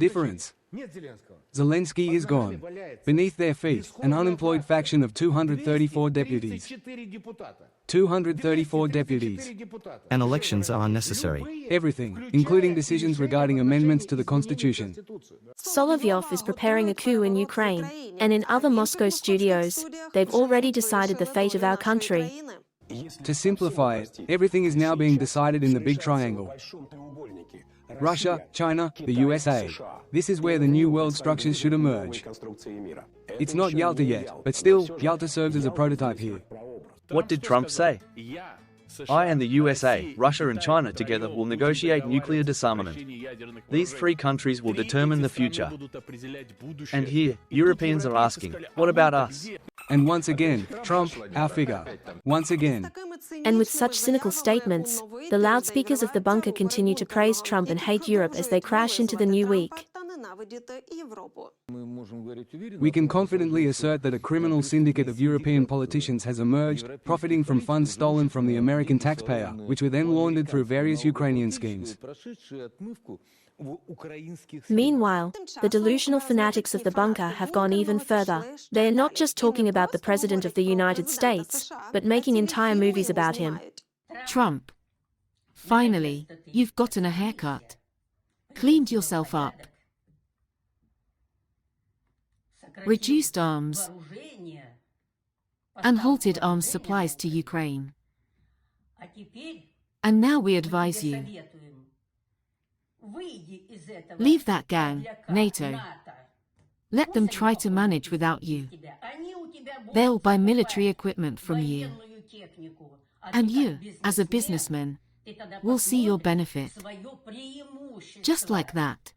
Difference. Zelensky is gone. Beneath their feet, an unemployed faction of 234 deputies. 234 deputies. And elections are unnecessary. Everything, including decisions regarding amendments to the constitution. Solovyov is preparing a coup in Ukraine, and in other Moscow studios, they've already decided the fate of our country. To simplify it, everything is now being decided in the big triangle. Russia, China, the USA. This is where the new world structures should emerge. It's not Yalta yet, but still, Yalta serves as a prototype here. What did Trump say? I and the USA, Russia and China together will negotiate nuclear disarmament. These three countries will determine the future. And here, Europeans are asking, what about us? And once again, Trump, our figure. Once again. And with such cynical statements, the loudspeakers of the bunker continue to praise Trump and hate Europe as they crash into the new week. We can confidently assert that a criminal syndicate of European politicians has emerged, profiting from funds stolen from the American taxpayer, which were then laundered through various Ukrainian schemes. Meanwhile, the delusional fanatics of the bunker have gone even further. They are not just talking about the President of the United States, but making entire movies about him. Trump. Finally, you've gotten a haircut. Cleaned yourself up. Reduced arms. And halted arms supplies to Ukraine. And now we advise you. Leave that gang, NATO. Let them try to manage without you. They'll buy military equipment from you. And you, as a businessman, will see your benefit. Just like that.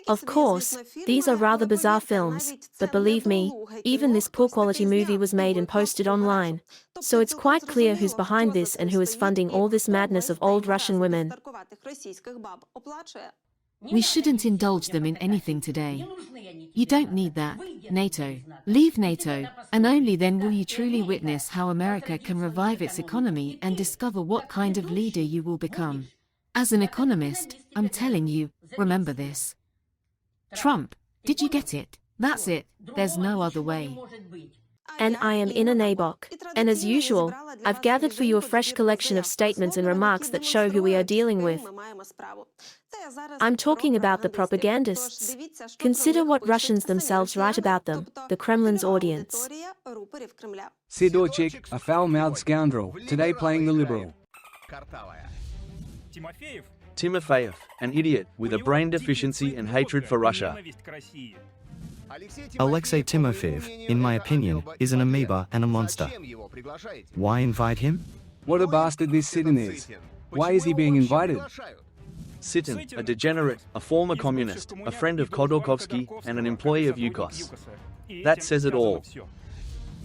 Of course, these are rather bizarre films, but believe me, even this poor quality movie was made and posted online. So it's quite clear who's behind this and who is funding all this madness of old Russian women. We shouldn't indulge them in anything today. You don't need that, NATO. Leave NATO, and only then will you truly witness how America can revive its economy and discover what kind of leader you will become. As an economist, I'm telling you, remember this. Trump, did you get it? That's it, there's no other way. And I am in a Nabok. And as usual, I've gathered for you a fresh collection of statements and remarks that show who we are dealing with. I'm talking about the propagandists. Consider what Russians themselves write about them, the Kremlin's audience. Sidorchik, a foul-mouthed scoundrel, today playing the liberal. Timofeyev, an idiot with a brain deficiency and hatred for Russia. Alexei Timofeyev, in my opinion, is an amoeba and a monster. Why invite him? What a bastard this Sitin is. Why is he being invited? Sitin, a degenerate, a former communist, a friend of Khodorkovsky, and an employee of Yukos. That says it all.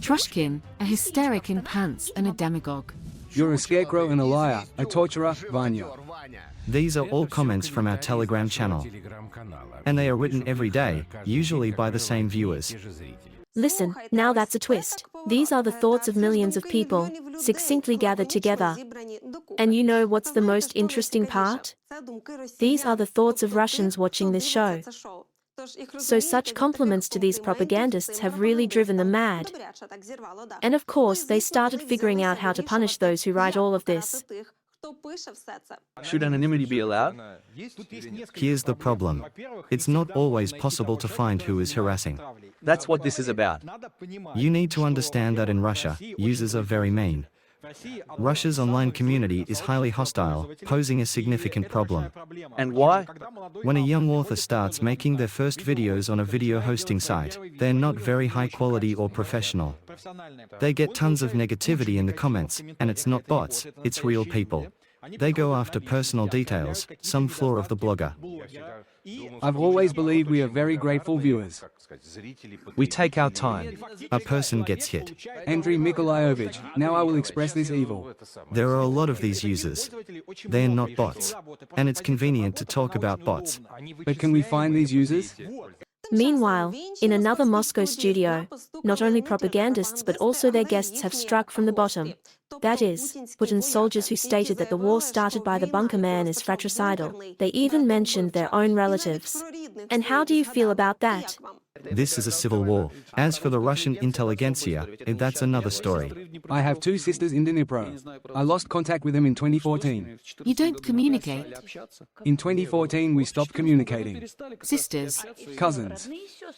Trushkin, a hysteric in pants and a demagogue. You're a scarecrow and a liar, a torturer, Vanya. These are all comments from our Telegram channel. And they are written every day, usually by the same viewers. Listen, now that's a twist. These are the thoughts of millions of people, succinctly gathered together. And you know what's the most interesting part? These are the thoughts of Russians watching this show. So such compliments to these propagandists have really driven them mad. And of course they started figuring out how to punish those who write all of this. Should anonymity be allowed? Here's the problem. It's not always possible to find who is harassing. That's what this is about. You need to understand that in Russia, users are very mean. Russia's online community is highly hostile, posing a significant problem. And why? When a young author starts making their first videos on a video hosting site, they're not very high quality or professional. They get tons of negativity in the comments, and it's not bots, it's real people. They go after personal details, some flaw of the blogger. I've always believed we are very grateful viewers. We take our time. A person gets hit. Andrei Nikolaevich, now I will express this evil. There are a lot of these users. They are not bots. And it's convenient to talk about bots. But can we find these users? Meanwhile, in another Moscow studio, not only propagandists but also their guests have struck from the bottom. That is, Putin's soldiers who stated that the war started by the bunker man is fratricidal. They even mentioned their own relatives. And how do you feel about that? This is a civil war. As for the Russian intelligentsia, that's another story. I have two sisters in Dnipro. I lost contact with them in 2014. You don't communicate. In 2014 we stopped communicating. Sisters. Cousins.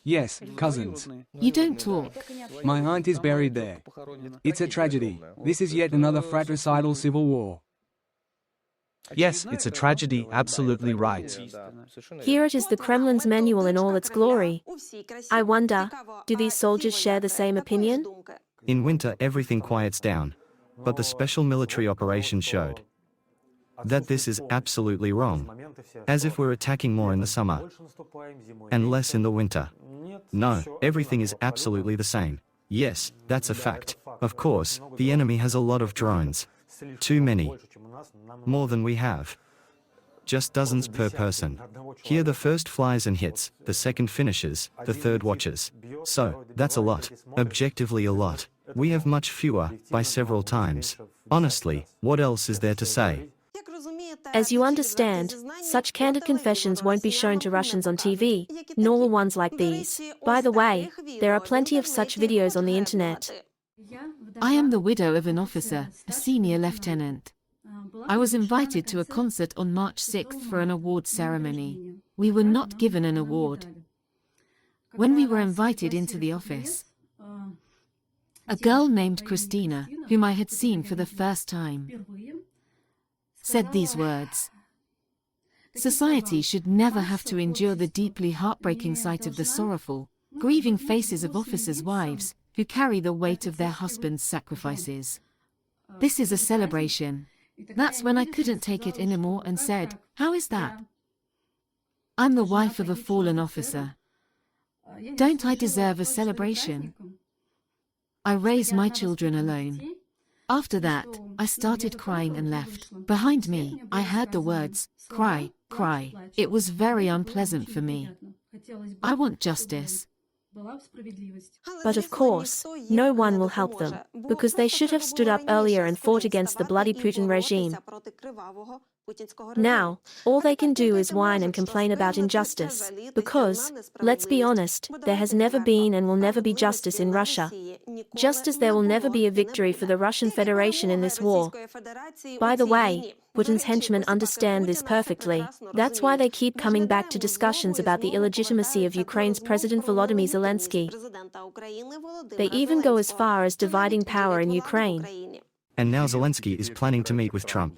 Yes, cousins. You don't talk. My aunt is buried there. It's a tragedy. This is yet another fratricidal civil war. Yes, it's a tragedy, absolutely right. Here it is, the Kremlin's manual in all its glory. I wonder, do these soldiers share the same opinion? In winter everything quiets down. But the special military operation showed that this is absolutely wrong. As if we're attacking more in the summer and less in the winter. No, everything is absolutely the same. Yes, that's a fact. Of course, the enemy has a lot of drones. Too many. More than we have. Just dozens per person. Here the first flies and hits, the second finishes, the third watches. So, that's a lot. Objectively a lot. We have much fewer, by several times. Honestly, what else is there to say? As you understand, such candid confessions won't be shown to Russians on TV, nor will ones like these. By the way, there are plenty of such videos on the internet. I am the widow of an officer, a senior lieutenant. I was invited to a concert on March 6th for an award ceremony. We were not given an award. When we were invited into the office, a girl named Christina, whom I had seen for the first time, said these words: "Society should never have to endure the deeply heartbreaking sight of the sorrowful, grieving faces of officers' wives, who carry the weight of their husbands' sacrifices. This is a celebration." That's when I couldn't take it anymore and said, "How is that? I'm the wife of a fallen officer. Don't I deserve a celebration? I raise my children alone." After that, I started crying and left. Behind me, I heard the words, "Cry, cry." It was very unpleasant for me. I want justice. But of course, no one will help them, because they should have stood up earlier and fought against the bloody Putin regime. Now, all they can do is whine and complain about injustice, because, let's be honest, there has never been and will never be justice in Russia. Just as there will never be a victory for the Russian Federation in this war. By the way, Putin's henchmen understand this perfectly. That's why they keep coming back to discussions about the illegitimacy of Ukraine's President Volodymyr Zelensky. They even go as far as dividing power in Ukraine. And now Zelensky is planning to meet with Trump.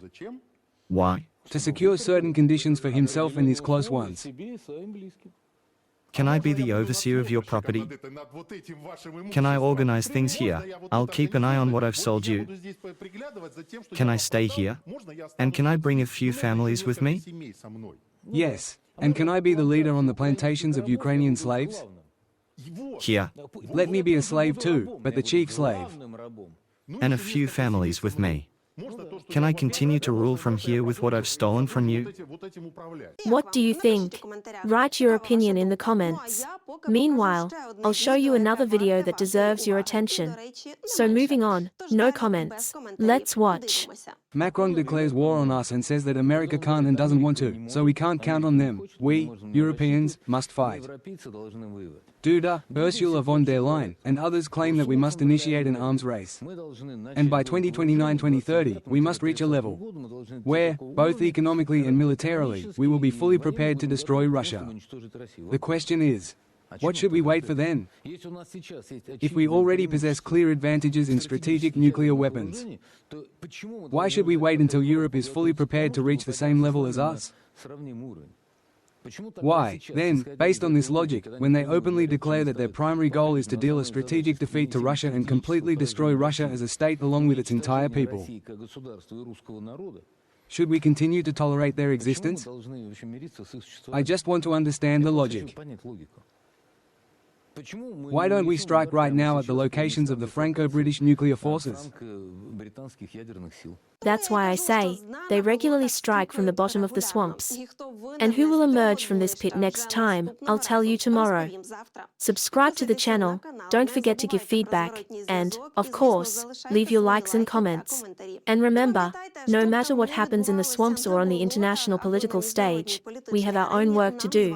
Why? To secure certain conditions for himself and his close ones. Can I be the overseer of your property? Can I organize things here? I'll keep an eye on what I've sold you. Can I stay here? And can I bring a few families with me? Yes. And can I be the leader on the plantations of Ukrainian slaves? Here. Let me be a slave too, but the chief slave. And a few families with me. Can I continue to rule from here with what I've stolen from you? What do you think? Write your opinion in the comments. Meanwhile, I'll show you another video that deserves your attention. So moving on, no comments. Let's watch. Macron declares war on us and says that America can't and doesn't want to, so we can't count on them. We, Europeans, must fight. Duda, Ursula von der Leyen, and others claim that we must initiate an arms race. And by 2029-2030, we must reach a level where, both economically and militarily, we will be fully prepared to destroy Russia. The question is, what should we wait for then? If we already possess clear advantages in strategic nuclear weapons, why should we wait until Europe is fully prepared to reach the same level as us? Why, then, based on this logic, when they openly declare that their primary goal is to deal a strategic defeat to Russia and completely destroy Russia as a state along with its entire people, should we continue to tolerate their existence? I just want to understand the logic. Why don't we strike right now at the locations of the Franco-British nuclear forces? That's why I say, they regularly strike from the bottom of the swamps. And who will emerge from this pit next time, I'll tell you tomorrow. Subscribe to the channel, don't forget to give feedback, and, of course, leave your likes and comments. And remember, no matter what happens in the swamps or on the international political stage, we have our own work to do.